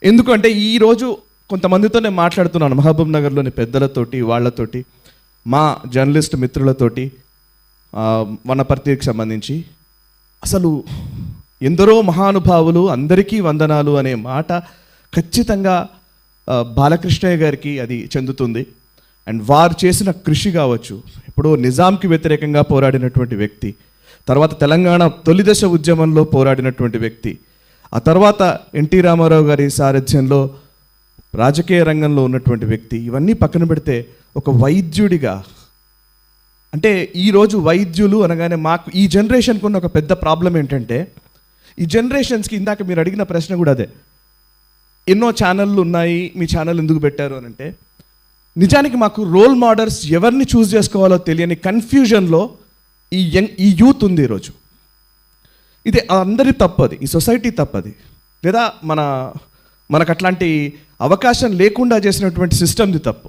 ఎందుకంటే ఈరోజు కొంతమందితో నేను మాట్లాడుతున్నాను, మహబూబ్ నగర్లోని పెద్దలతోటి, వాళ్ళతోటి, మా జర్నలిస్ట్ మిత్రులతోటి, వనపర్తికి సంబంధించి. అసలు ఎందరో మహానుభావులు, అందరికీ వందనాలు అనే మాట ఖచ్చితంగా బాలకృష్ణయ్య గారికి అది చెందుతుంది. అండ్ వారు చేసిన కృషి కావచ్చు, ఇప్పుడు నిజాంకి వ్యతిరేకంగా పోరాడినటువంటి వ్యక్తి, తర్వాత తెలంగాణ తొలిదశ ఉద్యమంలో పోరాడినటువంటి వ్యక్తి, ఆ తర్వాత ఎన్టీ రామారావు గారి సారథ్యంలో రాజకీయ రంగంలో ఉన్నటువంటి వ్యక్తి, ఇవన్నీ పక్కన పెడితే ఒక వైద్యుడిగా, అంటే ఈరోజు వైద్యులు అనగానే మాకు ఈ జనరేషన్కి ఉన్న ఒక పెద్ద ప్రాబ్లం ఏంటంటే, ఈ జనరేషన్స్కి ఇందాక మీరు అడిగిన ప్రశ్న కూడా అదే, ఎన్నో ఛానళ్ళు ఉన్నాయి, మీ ఛానల్ ఎందుకు పెట్టారు అని అంటే, నిజానికి మాకు రోల్ మోడల్స్ ఎవరిని చూస్ చేసుకోవాలో తెలియని కన్ఫ్యూజన్లో ఈ యూత్ ఉంది ఈరోజు. ఇది అందరి తప్పది, ఈ సొసైటీ తప్పది, లేదా మనకు అట్లాంటి అవకాశం లేకుండా చేసినటువంటి సిస్టమ్ది తప్పు.